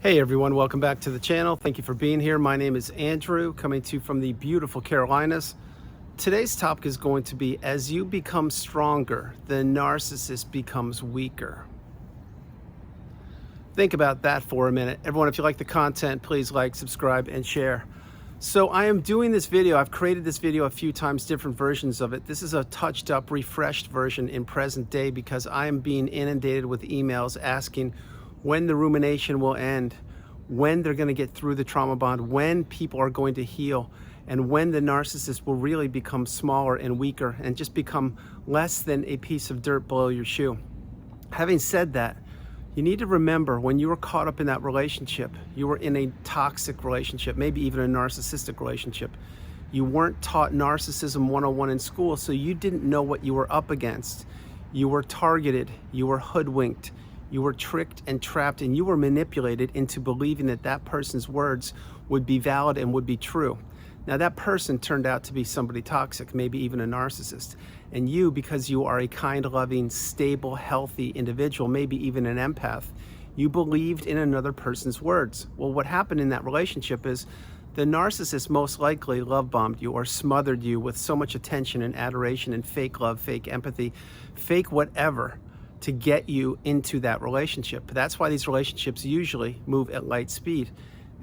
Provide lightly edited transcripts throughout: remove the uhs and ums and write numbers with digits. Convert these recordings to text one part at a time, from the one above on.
Hey everyone, welcome back to the channel. Thank you for being here. My name is Andrew, coming to you from the beautiful Carolinas. Today's topic is going to be, as you become stronger, the narcissist becomes weaker. Think about that for a minute. Everyone, if you like the content, please like, subscribe, and share. So I am doing this video. I've created this video a few times, different versions of it. This is a touched up, refreshed version in present day because I am being inundated with emails asking when the rumination will end, when they're going to get through the trauma bond, when people are going to heal, and when the narcissist will really become smaller and weaker and just become less than a piece of dirt below your shoe. Having said that, you need to remember when you were caught up in that relationship, you were in a toxic relationship, maybe even a narcissistic relationship. You weren't taught narcissism 101 in school, so you didn't know what you were up against. You were targeted, you were hoodwinked, you were tricked and trapped, and you were manipulated into believing that that person's words would be valid and would be true. Now that person turned out to be somebody toxic, maybe even a narcissist. And you, because you are a kind, loving, stable, healthy individual, maybe even an empath, you believed in another person's words. Well, what happened in that relationship is the narcissist most likely love bombed you or smothered you with so much attention and adoration and fake love, fake empathy, fake whatever, to get you into that relationship. That's why these relationships usually move at light speed.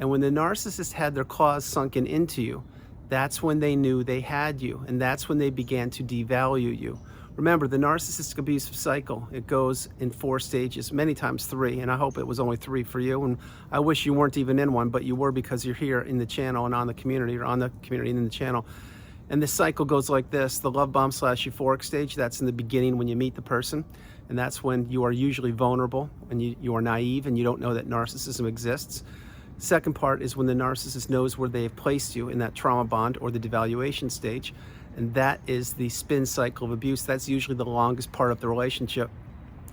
And when the narcissist had their claws sunken into you, that's when they knew they had you, and that's when they began to devalue you. Remember, the narcissistic abusive cycle, it goes in 4 stages, many times 3, and I hope it was only 3 for you, and I wish you weren't even in one, but you were because you're here in the channel and on the community, or on the community and in the channel. And this cycle goes like this: the love bomb / euphoric stage, that's in the beginning when you meet the person. And that's when you are usually vulnerable and you are naive and you don't know that narcissism exists. Second part is when the narcissist knows where they have placed you in that trauma bond or the devaluation stage. And that is the spin cycle of abuse. That's usually the longest part of the relationship.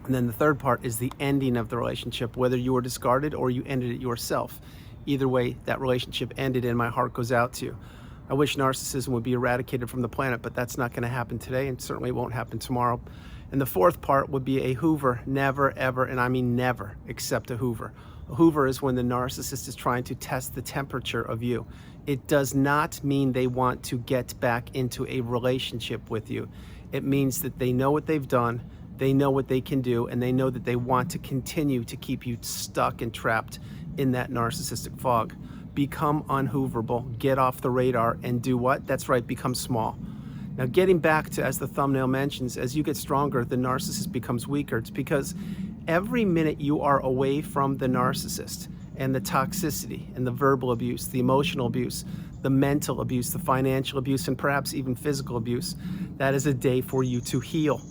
And then the third part is the ending of the relationship, whether you were discarded or you ended it yourself. Either way, that relationship ended and my heart goes out to you. I wish narcissism would be eradicated from the planet, but that's not going to happen today and certainly won't happen tomorrow. And the fourth part would be a Hoover. Never, ever, and I mean never, accept a Hoover. A Hoover is when the narcissist is trying to test the temperature of you. It does not mean they want to get back into a relationship with you. It means that they know what they've done, they know what they can do, and they know that they want to continue to keep you stuck and trapped in that narcissistic fog. Become unhooverable, get off the radar, and do what? That's right, become small. Now, getting back to, as the thumbnail mentions, as you get stronger, the narcissist becomes weaker. It's because every minute you are away from the narcissist and the toxicity and the verbal abuse, the emotional abuse, the mental abuse, the financial abuse, and perhaps even physical abuse, that is a day for you to heal.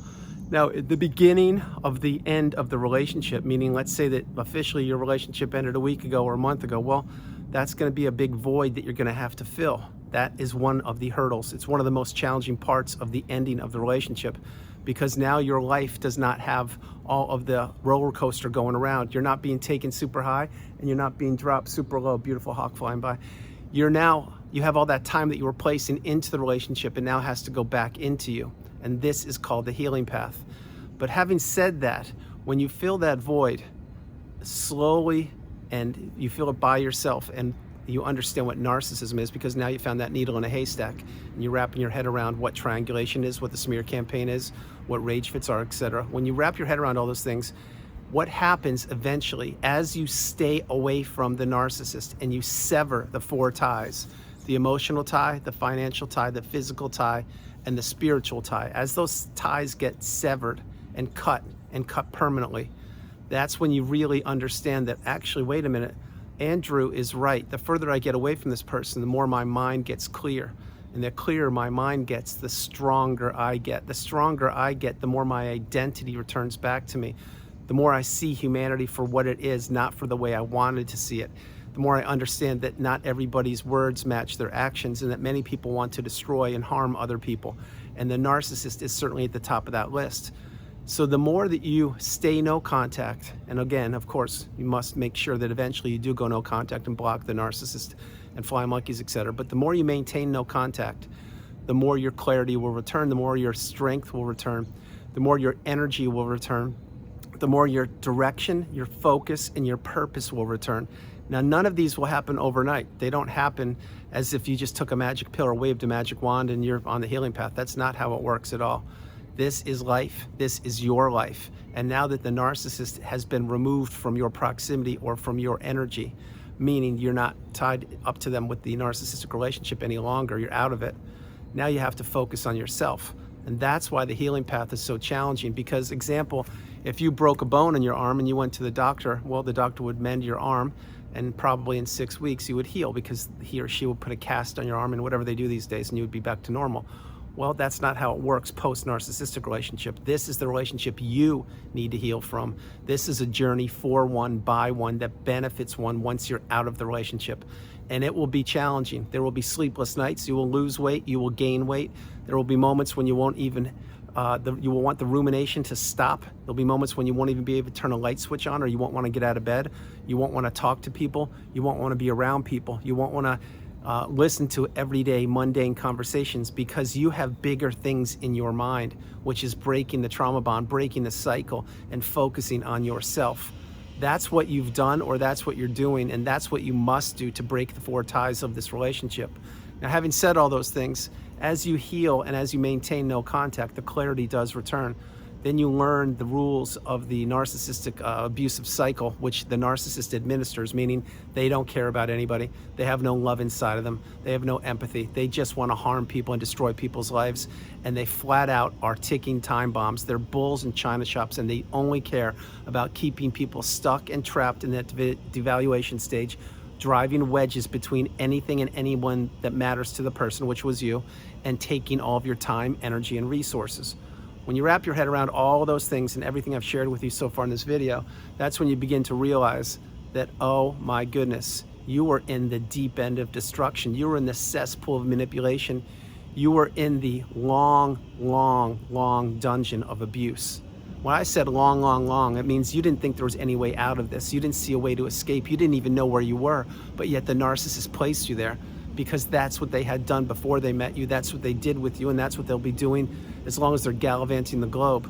Now, at the beginning of the end of the relationship, meaning let's say that officially your relationship ended a week ago or a month ago, well, that's going to be a big void that you're going to have to fill. That is one of the hurdles. It's one of the most challenging parts of the ending of the relationship, because now your life does not have all of the roller coaster going around. You're not being taken super high and you're not being dropped super low. Beautiful hawk flying by. You have all that time that you were placing into the relationship and now has to go back into you. And this is called the healing path. But having said that, when you fill that void slowly and you feel it by yourself and you understand what narcissism is, because now you found that needle in a haystack and you're wrapping your head around what triangulation is, what the smear campaign is, what rage fits are, etc. When you wrap your head around all those things, what happens eventually as you stay away from the narcissist and you sever the 4 ties, the emotional tie, the financial tie, the physical tie, and the spiritual tie, as those ties get severed and cut permanently, that's when you really understand that actually, wait a minute, Andrew is right. The further I get away from this person, the more my mind gets clear. And the clearer my mind gets, the stronger I get. The stronger I get, the more my identity returns back to me. The more I see humanity for what it is, not for the way I wanted to see it. The more I understand that not everybody's words match their actions and that many people want to destroy and harm other people. And the narcissist is certainly at the top of that list. So the more that you stay no contact, and again, of course, you must make sure that eventually you do go no contact and block the narcissist and fly monkeys, etc. But the more you maintain no contact, the more your clarity will return, the more your strength will return, the more your energy will return, the more your direction, your focus, and your purpose will return. Now, none of these will happen overnight. They don't happen as if you just took a magic pill or waved a magic wand and you're on the healing path. That's not how it works at all. This is life. This is your life. And now that the narcissist has been removed from your proximity or from your energy, meaning you're not tied up to them with the narcissistic relationship any longer, you're out of it. Now you have to focus on yourself. And that's why the healing path is so challenging, because, example, if you broke a bone in your arm and you went to the doctor, well, the doctor would mend your arm, and probably in 6 weeks you would heal, because he or she would put a cast on your arm and whatever they do these days, and you would be back to normal. Well, that's not how it works post-narcissistic relationship. This is the relationship you need to heal from. This is a journey for one, by one, that benefits one once you're out of the relationship. And it will be challenging. There will be sleepless nights. You will lose weight. You will gain weight. There will be moments when you won't even, you will want the rumination to stop. There'll be moments when you won't even be able to turn a light switch on, or you won't want to get out of bed. You won't want to talk to people. You won't want to be around people. You won't want to listen to everyday mundane conversations, because you have bigger things in your mind, which is breaking the trauma bond, breaking the cycle, and focusing on yourself. That's what you've done, or that's what you're doing, and that's what you must do to break the 4 ties of this relationship. Now, having said all those things, as you heal and as you maintain no contact, the clarity does return. Then you learn the rules of the narcissistic abusive cycle, which the narcissist administers, meaning they don't care about anybody. They have no love inside of them. They have no empathy. They just want to harm people and destroy people's lives. And they flat out are ticking time bombs. They're bulls in china shops, and they only care about keeping people stuck and trapped in that devaluation stage, driving wedges between anything and anyone that matters to the person, which was you, and taking all of your time, energy, and resources. When you wrap your head around all those things and everything I've shared with you so far in this video, that's when you begin to realize that, oh my goodness, you were in the deep end of destruction. You were in the cesspool of manipulation. You were in the long, long, long dungeon of abuse. When I said long, long, long, it means you didn't think there was any way out of this. You didn't see a way to escape. You didn't even know where you were, but yet the narcissist placed you there, because that's what they had done before they met you. That's what they did with you, and that's what they'll be doing as long as they're gallivanting the globe.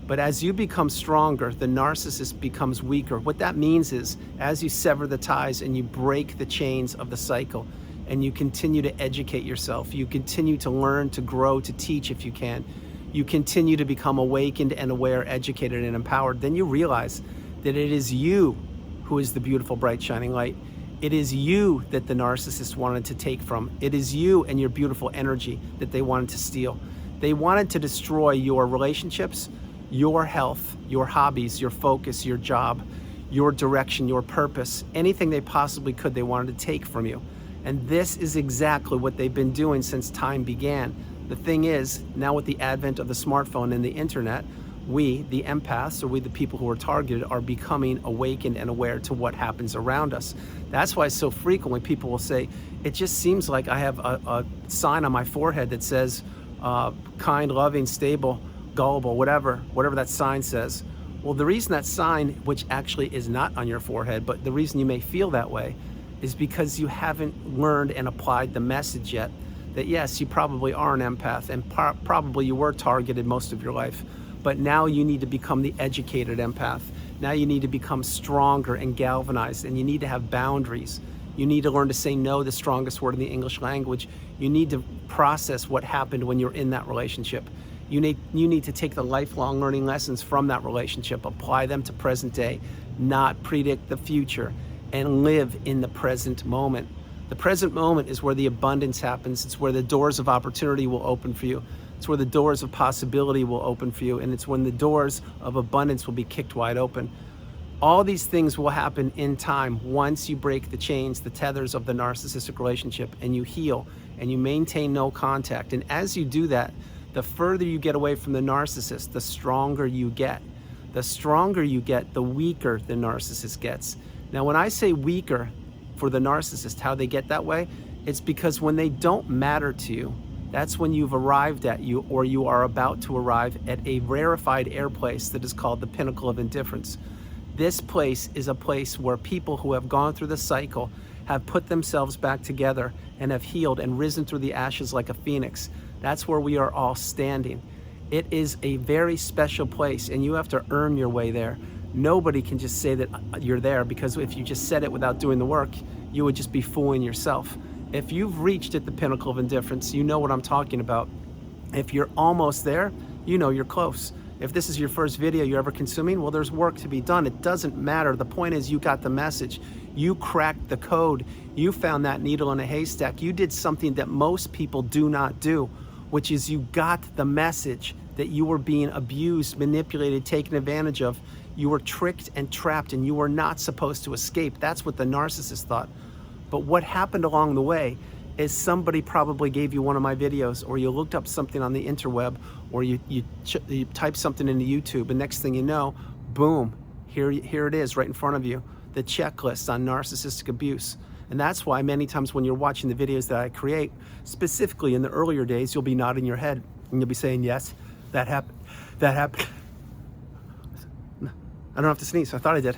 But as you become stronger, the narcissist becomes weaker. What that means is, as you sever the ties and you break the chains of the cycle, and you continue to educate yourself, you continue to learn, to grow, to teach if you can, you continue to become awakened and aware, educated and empowered, then you realize that it is you who is the beautiful, bright, shining light. It is you that the narcissist wanted to take from. It is you and your beautiful energy that they wanted to steal. They wanted to destroy your relationships, your health, your hobbies, your focus, your job, your direction, your purpose. Anything they possibly could, they wanted to take from you. And this is exactly what they've been doing since time began. The thing is, now with the advent of the smartphone and the internet, we, the empaths, or we, the people who are targeted, are becoming awakened and aware to what happens around us. That's why so frequently people will say, it just seems like I have a sign on my forehead that says, kind, loving, stable, gullible, whatever that sign says. Well, the reason that sign, which actually is not on your forehead, but the reason you may feel that way, is because you haven't learned and applied the message yet that yes, you probably are an empath, and probably you were targeted most of your life. But now you need to become the educated empath. Now you need to become stronger and galvanized, and you need to have boundaries. You need to learn to say no, the strongest word in the English language. You need to process what happened when you're in that relationship. You need to take the lifelong learning lessons from that relationship, apply them to present day, not predict the future, and live in the present moment. The present moment is where the abundance happens. It's where the doors of opportunity will open for you. It's where the doors of possibility will open for you, and it's when the doors of abundance will be kicked wide open. All these things will happen in time once you break the chains, the tethers of the narcissistic relationship, and you heal and you maintain no contact. And as you do that, the further you get away from the narcissist, the stronger you get. The stronger you get, the weaker the narcissist gets. Now, when I say weaker for the narcissist, how they get that way, it's because when they don't matter to you, that's when you've arrived at you, or you are about to arrive at a rarefied air place that is called the Pinnacle of Indifference. This place is a place where people who have gone through the cycle have put themselves back together and have healed and risen through the ashes like a phoenix. That's where we are all standing. It is a very special place, and you have to earn your way there. Nobody can just say that you're there, because if you just said it without doing the work, you would just be fooling yourself. If you've reached at the pinnacle of indifference, you know what I'm talking about. If you're almost there, you know you're close. If this is your first video you're ever consuming, well, there's work to be done. It doesn't matter. The point is, you got the message. You cracked the code. You found that needle in a haystack. You did something that most people do not do, which is you got the message that you were being abused, manipulated, taken advantage of. You were tricked and trapped, and you were not supposed to escape. That's what the narcissist thought. But what happened along the way is somebody probably gave you one of my videos, or you looked up something on the interweb, or you typed something into YouTube, and next thing you know, boom, here it is right in front of you, the checklist on narcissistic abuse. And that's why many times when you're watching the videos that I create, specifically in the earlier days, you'll be nodding your head and you'll be saying, yes, that happened, that happened. I don't have to sneeze, I thought I did.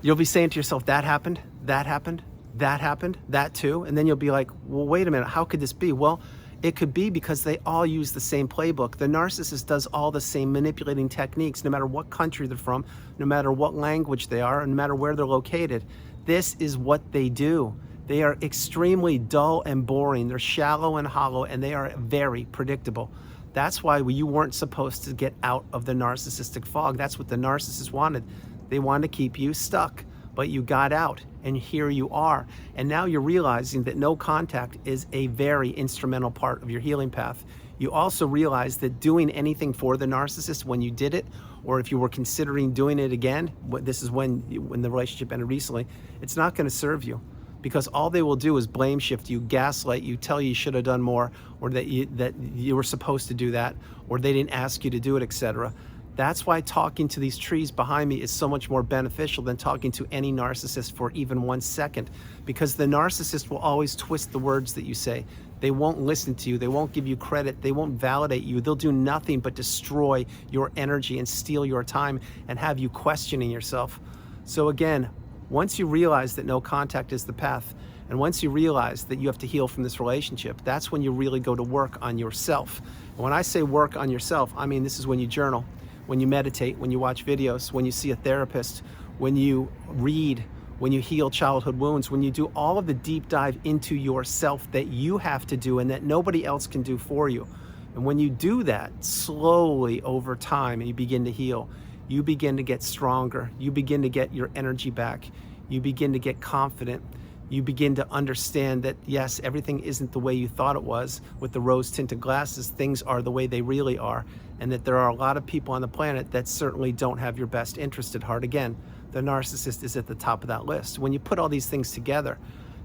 You'll be saying to yourself, that happened, that happened, that happened, that too. And then you'll be like, well, wait a minute, how could this be? Well, it could be because they all use the same playbook. The narcissist does all the same manipulating techniques, no matter what country they're from, no matter what language they are, and no matter where they're located. This is what they do. They are extremely dull and boring. They're shallow and hollow, and they are very predictable. That's why you weren't supposed to get out of the narcissistic fog. That's what the narcissist wanted. They wanted to keep you stuck, but you got out, and here you are. And now you're realizing that no contact is a very instrumental part of your healing path. You also realize that doing anything for the narcissist when you did it, or if you were considering doing it again, this is when the relationship ended recently, it's not going to serve you. Because all they will do is blame shift you, gaslight you, tell you should have done more, or that you were supposed to do that, or they didn't ask you to do it, etc. That's why talking to these trees behind me is so much more beneficial than talking to any narcissist for even 1 second. Because the narcissist will always twist the words that you say. They won't listen to you, they won't give you credit, they won't validate you. They'll do nothing but destroy your energy and steal your time and have you questioning yourself. So again, once you realize that no contact is the path, and once you realize that you have to heal from this relationship, that's when you really go to work on yourself. And when I say work on yourself, I mean this is when you journal, when you meditate, when you watch videos, when you see a therapist, when you read, when you heal childhood wounds, when you do all of the deep dive into yourself that you have to do and that nobody else can do for you. And when you do that slowly over time and you begin to heal, you begin to get stronger, you begin to get your energy back, you begin to get confident, you begin to understand that yes, everything isn't the way you thought it was with the rose-tinted glasses. Things are the way they really are, and that there are a lot of people on the planet that certainly don't have your best interest at heart. Again, the narcissist is at the top of that list. When you put all these things together,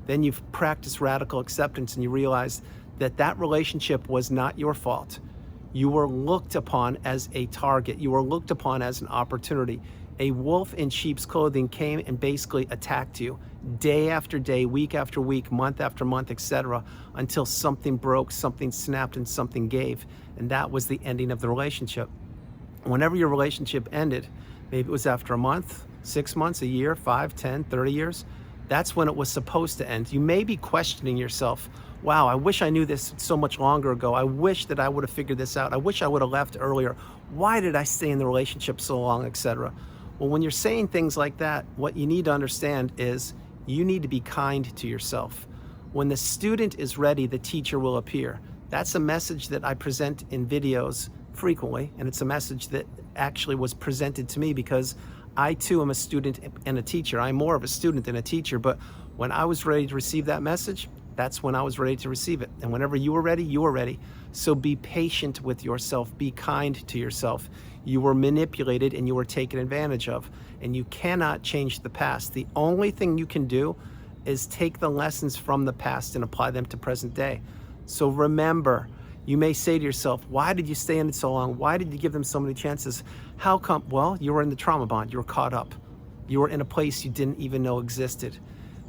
then you've practiced radical acceptance and you realize that that relationship was not your fault. You were looked upon as a target. You were looked upon as an opportunity. A wolf in sheep's clothing came and basically attacked you day after day, week after week, month after month, etc., until something broke, something snapped, and something gave. And that was the ending of the relationship. Whenever your relationship ended, maybe it was after a month, 6 months, a year, 5, 10, 30 years, that's when it was supposed to end. You may be questioning yourself, wow, I wish I knew this so much longer ago. I wish that I would have figured this out. I wish I would have left earlier. Why did I stay in the relationship so long, etc.? Well, when you're saying things like that, what you need to understand is you need to be kind to yourself. When the student is ready, the teacher will appear. That's a message that I present in videos frequently, and it's a message that actually was presented to me because I too am a student and a teacher. I'm more of a student than a teacher, but when I was ready to receive that message, that's when I was ready to receive it. And whenever you were ready, you were ready. So be patient with yourself. Be kind to yourself. You were manipulated and you were taken advantage of. And you cannot change the past. The only thing you can do is take the lessons from the past and apply them to present day. So remember, you may say to yourself, why did you stay in it so long? Why did you give them so many chances? How come? Well, you were in the trauma bond. You were caught up. You were in a place you didn't even know existed.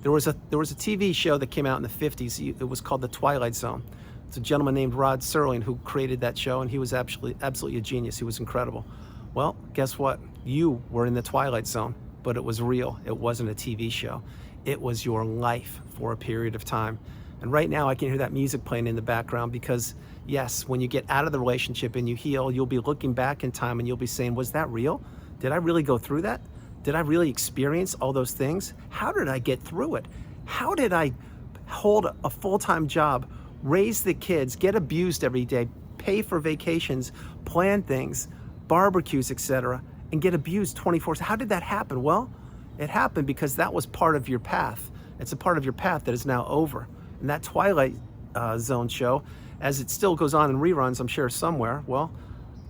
There was a TV show that came out in the 50s. It was called The Twilight Zone. It's a gentleman named Rod Serling who created that show, and he was absolutely a genius. He was incredible. Well, guess what? You were in the Twilight Zone, but it was real. It wasn't a TV show. It was your life for a period of time. And right now I can hear that music playing in the background because yes, when you get out of the relationship and you heal, you'll be looking back in time and you'll be saying, was that real? Did I really go through that? Did I really experience all those things? How did I get through it? How did I hold a full-time job, raise the kids, get abused every day, pay for vacations, plan things, barbecues, etc., and get abused 24/7? How did that happen? Well, it happened because that was part of your path. It's a part of your path that is now over. And that Twilight Zone show, as it still goes on in reruns, I'm sure somewhere, well,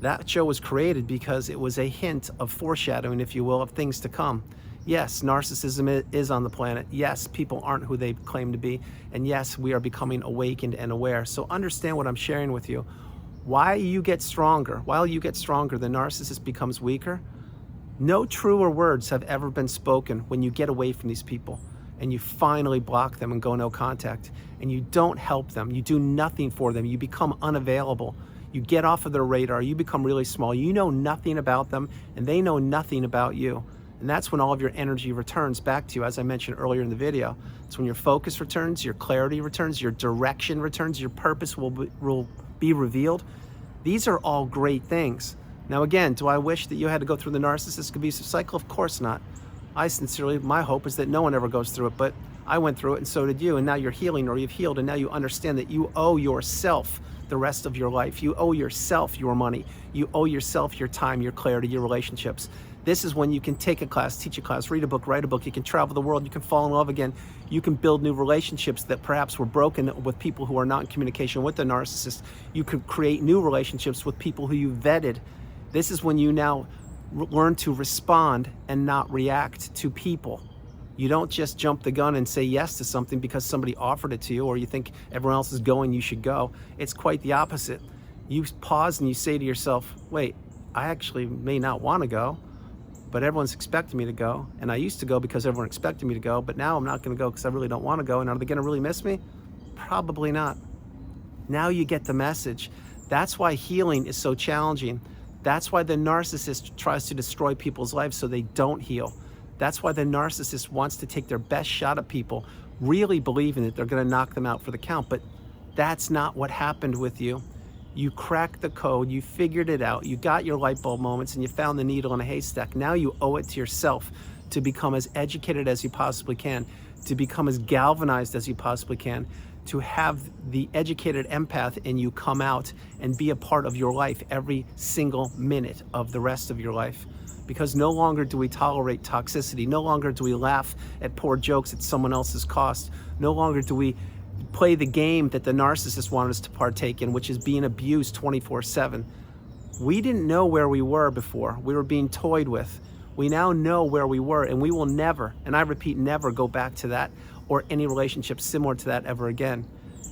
that show was created because it was a hint of foreshadowing, if you will, of things to come. Yes, narcissism is on the planet. Yes, people aren't who they claim to be. And yes, we are becoming awakened and aware. So understand what I'm sharing with you. While you get stronger, the narcissist becomes weaker. No truer words have ever been spoken when you get away from these people and you finally block them and go no contact, and you don't help them. You do nothing for them. You become unavailable. You get off of their radar. You become really small. You know nothing about them, and they know nothing about you. And that's when all of your energy returns back to you, as I mentioned earlier in the video. It's when your focus returns, your clarity returns, your direction returns, your purpose will be revealed. These are all great things. Now again, do I wish that you had to go through the narcissistic abusive cycle? Of course not. My hope is that no one ever goes through it, but I went through it and so did you, and now you're healing, or you've healed, and now you understand that you owe yourself the rest of your life. You owe yourself your money. You owe yourself your time, your clarity, your relationships. This is when you can take a class, teach a class, read a book, write a book. You can travel the world. You can fall in love again. You can build new relationships that perhaps were broken with people who are not in communication with the narcissist. You can create new relationships with people who you vetted. This is when you now learn to respond and not react to people. You don't just jump the gun and say yes to something because somebody offered it to you, or you think everyone else is going, you should go. It's quite the opposite. You pause and you say to yourself, wait, I actually may not want to go, but everyone's expecting me to go. And I used to go because everyone expected me to go, but now I'm not going to go because I really don't want to go. And are they going to really miss me? Probably not. Now you get the message. That's why healing is so challenging. That's why the narcissist tries to destroy people's lives so they don't heal. That's why the narcissist wants to take their best shot at people, really believing that they're going to knock them out for the count. But that's not what happened with you. You cracked the code, you figured it out, you got your light bulb moments, and you found the needle in a haystack. Now you owe it to yourself to become as educated as you possibly can, to become as galvanized as you possibly can, to have the educated empath in you come out and be a part of your life every single minute of the rest of your life. Because no longer do we tolerate toxicity, no longer do we laugh at poor jokes at someone else's cost, no longer do we play the game that the narcissist wanted us to partake in, which is being abused 24/7. We didn't know where we were before. We were being toyed with. We now know where we were, and we will never, and I repeat, never go back to that or any relationship similar to that ever again.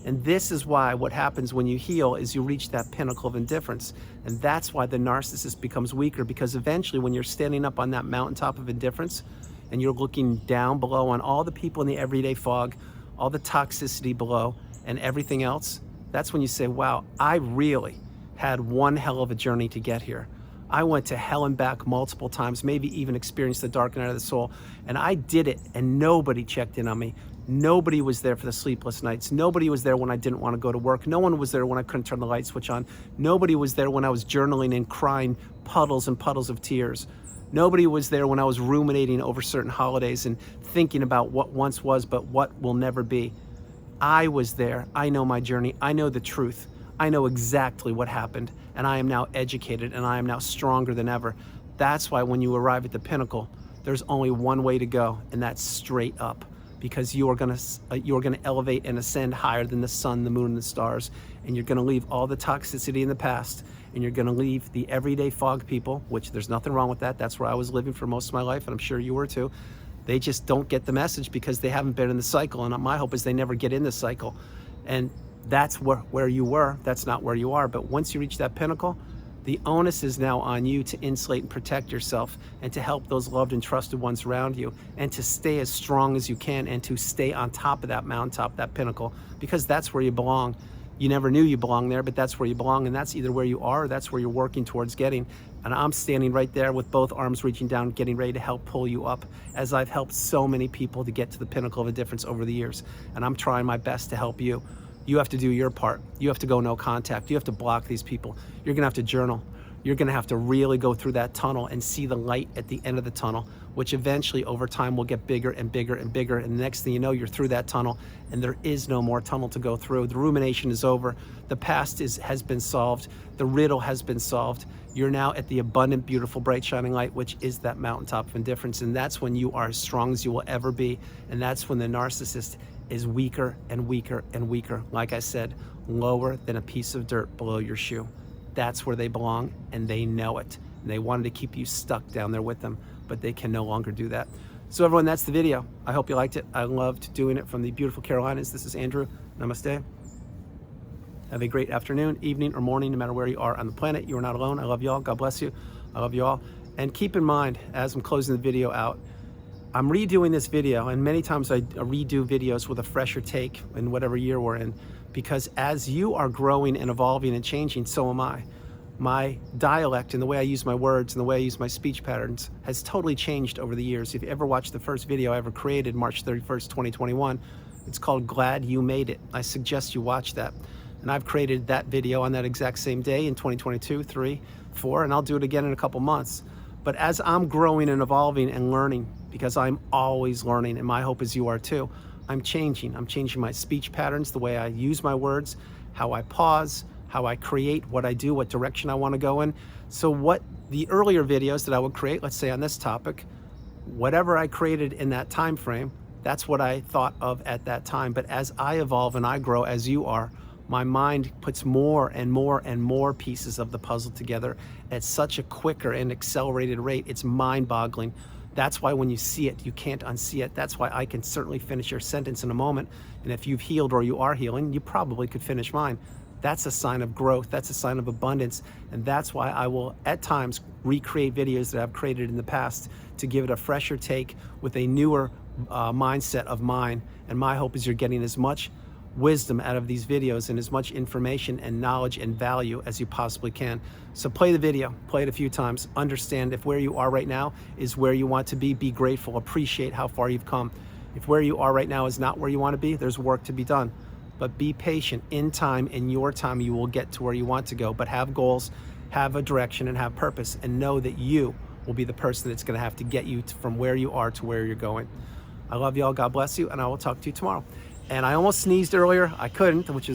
And this is why what happens when you heal is you reach that pinnacle of indifference. And that's why the narcissist becomes weaker, because eventually when you're standing up on that mountaintop of indifference and you're looking down below on all the people in the everyday fog, all the toxicity below and everything else, that's when you say, wow, I really had one hell of a journey to get here. I went to hell and back multiple times, maybe even experienced the dark night of the soul, and I did it, and nobody checked in on me. Nobody was there for the sleepless nights. Nobody was there when I didn't want to go to work. No one was there when I couldn't turn the light switch on. Nobody was there when I was journaling and crying puddles and puddles of tears. Nobody was there when I was ruminating over certain holidays and thinking about what once was but what will never be. I was there. I know my journey. I know the truth. I know exactly what happened, and I am now educated, and I am now stronger than ever. That's why when you arrive at the pinnacle, there's only one way to go, and that's straight up, because you are gonna elevate and ascend higher than the sun, the moon, and the stars, and you're gonna leave all the toxicity in the past, and you're gonna leave the everyday fog people, which there's nothing wrong with that. That's where I was living for most of my life, and I'm sure you were too. They just don't get the message because they haven't been in the cycle, and my hope is they never get in the cycle. And that's where you were. That's not where you are. But once you reach that pinnacle, the onus is now on you to insulate and protect yourself, and to help those loved and trusted ones around you, and to stay as strong as you can, and to stay on top of that mountaintop, that pinnacle, because that's where you belong. You never knew you belonged there, but that's where you belong, and that's either where you are or that's where you're working towards getting. And I'm standing right there with both arms reaching down, getting ready to help pull you up, as I've helped so many people to get to the pinnacle of indifference over the years. And I'm trying my best to help you. You have to do your part. You have to go no contact. You have to block these people. You're gonna have to journal. You're gonna have to really go through that tunnel and see the light at the end of the tunnel, which eventually over time will get bigger and bigger and bigger. And the next thing you know, you're through that tunnel and there is no more tunnel to go through. The rumination is over. The past has been solved. The riddle has been solved. You're now at the abundant, beautiful, bright, shining light, which is that mountaintop of indifference. And that's when you are as strong as you will ever be. And that's when the narcissist is weaker and weaker and weaker. Like I said, lower than a piece of dirt below your shoe. That's where they belong, and they know it. And they wanted to keep you stuck down there with them, but they can no longer do that. So everyone, that's the video. I hope you liked it. I loved doing it from the beautiful Carolinas. This is Andrew. Namaste. Have a great afternoon, evening, or morning, no matter where you are on the planet. You are not alone. I love y'all. God bless you. I love you all. And keep in mind, as I'm closing the video out, I'm redoing this video, and many times I redo videos with a fresher take in whatever year we're in, because as you are growing and evolving and changing, so am I. My dialect and the way I use my words and the way I use my speech patterns has totally changed over the years. If you ever watched the first video I ever created, March 31st, 2021, it's called Glad You Made It. I suggest you watch that. And I've created that video on that exact same day in 2022, 3, 4, and I'll do it again in a couple months. But as I'm growing and evolving and learning, because I'm always learning, and my hope is you are too, I'm changing. I'm changing my speech patterns, the way I use my words, how I pause, how I create, what I do, what direction I want to go in. So what the earlier videos that I would create, let's say on this topic, whatever I created in that time frame, that's what I thought of at that time. But as I evolve and I grow, as you are, my mind puts more and more and more pieces of the puzzle together at such a quicker and accelerated rate. It's mind-boggling. That's why when you see it, you can't unsee it. That's why I can certainly finish your sentence in a moment. And if you've healed or you are healing, you probably could finish mine. That's a sign of growth. That's a sign of abundance. And that's why I will, at times, recreate videos that I've created in the past to give it a fresher take with a newer mindset of mine. And my hope is you're getting as much wisdom out of these videos and as much information and knowledge and value as you possibly can. So play the video, play it a few times, understand if where you are right now is where you want to be grateful, appreciate how far you've come. If where you are right now is not where you want to be, there's work to be done. But be patient. In time, in your time, you will get to where you want to go. But have goals, have a direction, and have purpose, and know that you will be the person that's going to have to get you from where you are to where you're going. I love you all. God bless you, and I will talk to you tomorrow. And I almost sneezed earlier. I couldn't, which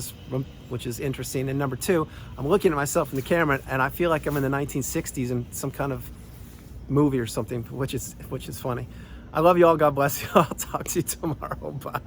is interesting. And number two, I'm looking at myself in the camera, and I feel like I'm in the 1960s in some kind of movie or something, which is funny. I love you all. God bless you. I'll talk to you tomorrow. Bye.